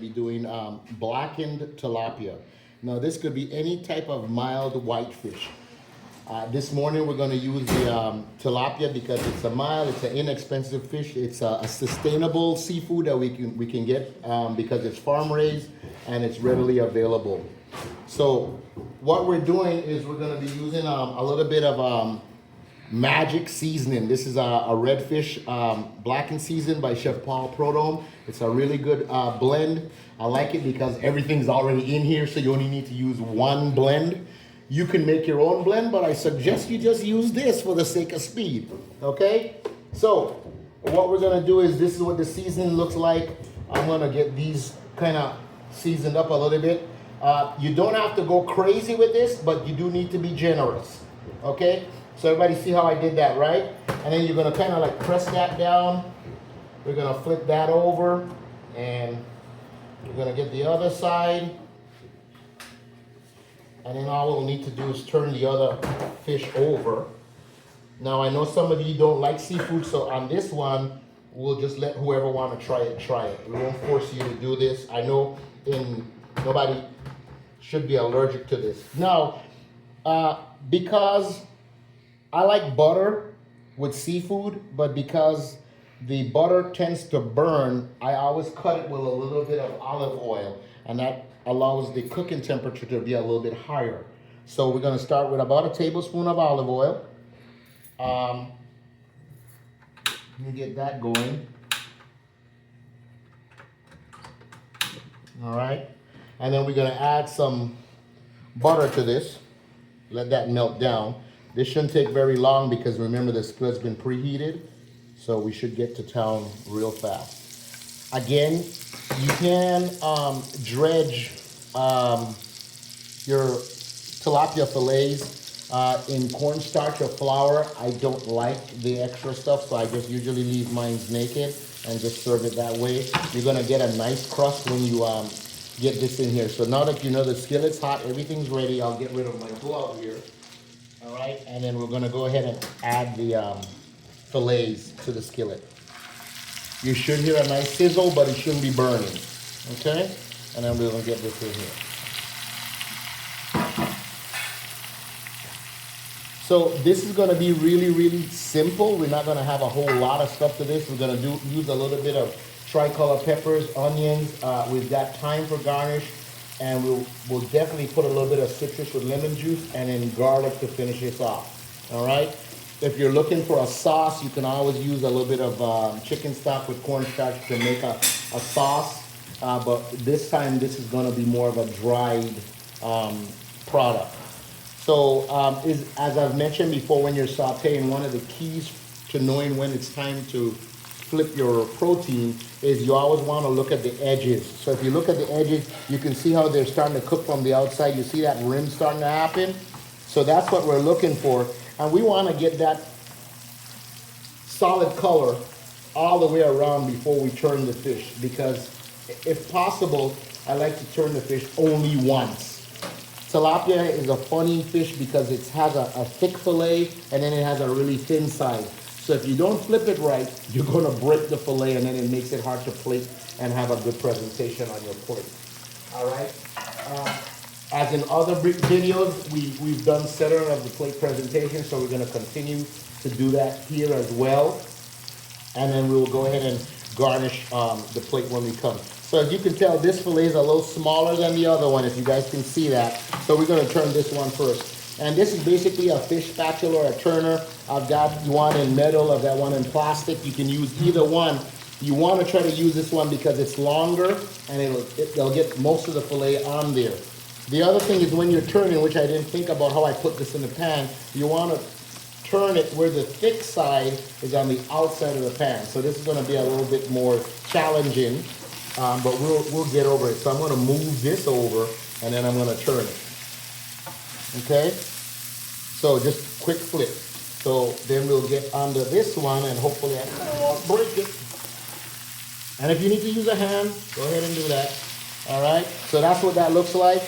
Be doing blackened tilapia. Now this could be any type of mild whitefish. This morning we're going to use the tilapia because it's a mild, it's an inexpensive fish. It's a sustainable seafood that we can get because it's farm raised and it's readily available. So what we're doing is we're going to be using a little bit of magic seasoning. This is a redfish blackened season by Chef Paul Prodome. It's a really good blend. I like it because everything's already in here, so you only need to use one blend. You can make your own blend, but I suggest you just use this for the sake of speed. Okay? So what we're gonna do is this is what the seasoning looks like. I'm gonna get these kind of seasoned up a little bit. You don't have to go crazy with this, but you do need to be generous. Okay? So everybody see how I did that, right? And then you're gonna kind of like press that down. We're gonna flip that over and we're gonna get the other side. And then all we'll need to do is turn the other fish over. Now I know some of you don't like seafood, so on this one, we'll just let whoever want to try it. We won't force you to do this. I know nobody should be allergic to this. Now, because I like butter with seafood, but because the butter tends to burn, I always cut it with a little bit of olive oil, and that allows the cooking temperature to be a little bit higher. So we're gonna start with about a tablespoon of olive oil. Let me get that going. All right, and then we're gonna add some butter to this. Let that melt down. This shouldn't take very long because remember the skillet's been preheated, so we should get to town real fast. Again, you can dredge your tilapia fillets in cornstarch or flour. I don't like the extra stuff, so I just usually leave mine naked and just serve it that way. You're gonna get a nice crust when you get this in here. So now that you know the skillet's hot, everything's ready, I'll get rid of my glove here. All right, and then we're gonna go ahead and add the fillets to the skillet. You should hear a nice sizzle, but it shouldn't be burning, okay? And then we're gonna get this in here. So this is gonna be really, really simple. We're not gonna have a whole lot of stuff to this. We're gonna use a little bit of tricolor peppers, onions. We've got thyme for garnish. And we'll definitely put a little bit of citrus with lemon juice and then garlic to finish this off. All right. If you're looking for a sauce, you can always use a little bit of chicken stock with cornstarch to make a sauce. But this time, this is going to be more of a dried product. So as I've mentioned before, when you're sauteing, one of the keys to knowing when it's time to flip your protein is you always want to look at the edges. So if you look at the edges, you can see how they're starting to cook from the outside. You see that rim starting to happen? So that's what we're looking for. And we want to get that solid color all the way around before we turn the fish, because if possible, I like to turn the fish only once. Tilapia is a funny fish because it has a thick fillet and then it has a really thin side. So if you don't flip it right, you're going to break the fillet and then it makes it hard to plate and have a good presentation on your plate. All right. As in other videos, we've done center of the plate presentation, so we're going to continue to do that here as well. And then we'll go ahead and garnish the plate when we come. So as you can tell, this fillet is a little smaller than the other one, if you guys can see that. So we're going to turn this one first. And this is basically a fish spatula or a turner. I've got one in metal, I've got one in plastic. You can use either one. You want to try to use this one because it's longer and it'll get most of the fillet on there. The other thing is when you're turning, which I didn't think about how I put this in the pan, you want to turn it where the thick side is on the outside of the pan. So this is going to be a little bit more challenging, but we'll get over it. So I'm going to move this over and then I'm going to turn it. Okay? So just quick flip. So then we'll get under this one and hopefully I won't break it. And if you need to use a hand, go ahead and do that. All right? So that's what that looks like.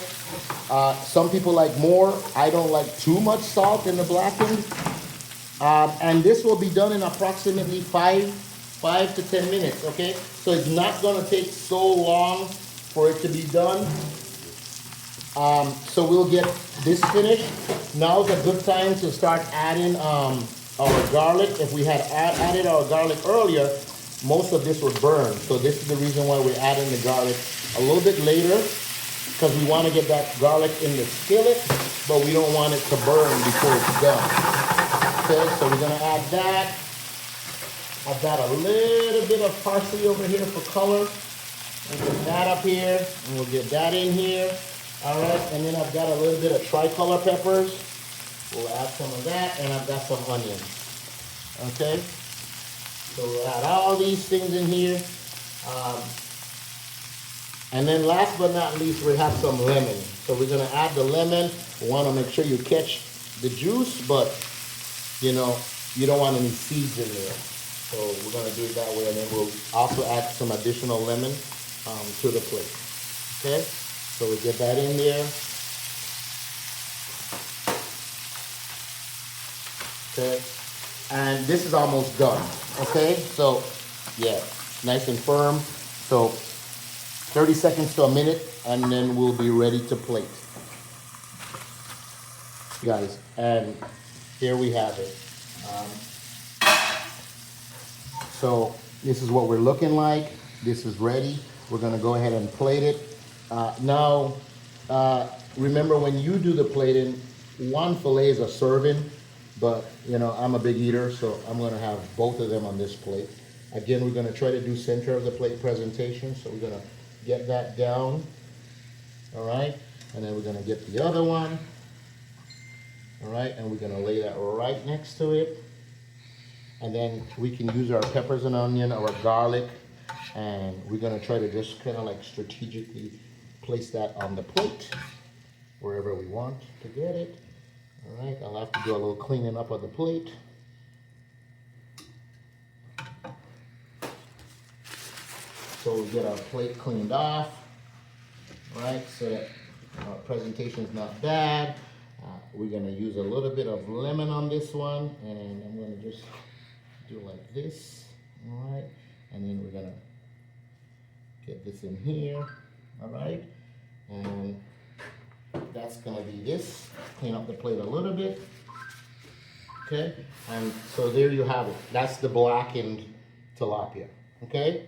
Some people like more. I don't like too much salt in the blackened. And this will be done in approximately 5 to 10 minutes, okay? So it's not gonna take so long to be done. So we'll get this finished. Now's a good time to start adding our garlic. If we had added our garlic earlier, most of this would burn. So this is the reason why we're adding the garlic a little bit later, because we want to get that garlic in the skillet, but we don't want it to burn before it's done. Okay, so we're gonna add that. I've got a little bit of parsley over here for color. We'll get that up here, and we'll get that in here. All right, and then I've got a little bit of tricolor peppers. We'll add some of that, and I've got some onions. Okay, so we'll add all these things in here. And then last but not least, we have some lemon. So we're gonna add the lemon. We wanna make sure you catch the juice, but you know, you don't want any seeds in there. So we're gonna do it that way, and then we'll also add some additional lemon to the plate. Okay, so we get that in there. Okay, and this is almost done. Okay, so yeah, nice and firm. So 30 seconds to a minute, and then we'll be ready to plate. Guys, and here we have it. So this is what we're looking like. This is ready. We're gonna go ahead and plate it. Now, remember when you do the plating, one fillet is a serving, but you know, I'm a big eater, so I'm gonna have both of them on this plate. Again, we're gonna try to do center of the plate presentation, so we're gonna get that down, all right? And then we're gonna get the other one, all right? And we're gonna lay that right next to it. And then we can use our peppers and onion, our garlic, and we're gonna try to just kind of like strategically place that on the plate, wherever we want to get it. All right, I'll have to do a little cleaning up of the plate. So we'll get our plate cleaned off, right, so that our presentation is not bad. We're gonna use a little bit of lemon on this one, and I'm gonna just do like this, all right? And then we're gonna get this in here, all right? And that's gonna be this. Clean up the plate a little bit, okay? And so there you have it. That's the blackened tilapia, okay?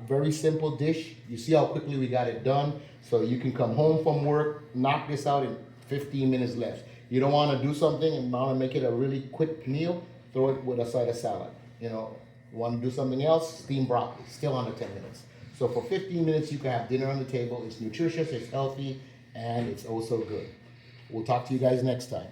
Very simple dish. You see how quickly we got it done. So you can come home from work, knock this out in 15 minutes less. You don't want to do something and want to make it a really quick meal, throw it with a side of salad. You know, want to do something else, steamed broccoli, still under 10 minutes. So for 15 minutes, you can have dinner on the table. It's nutritious, it's healthy, and it's also good. We'll talk to you guys next time.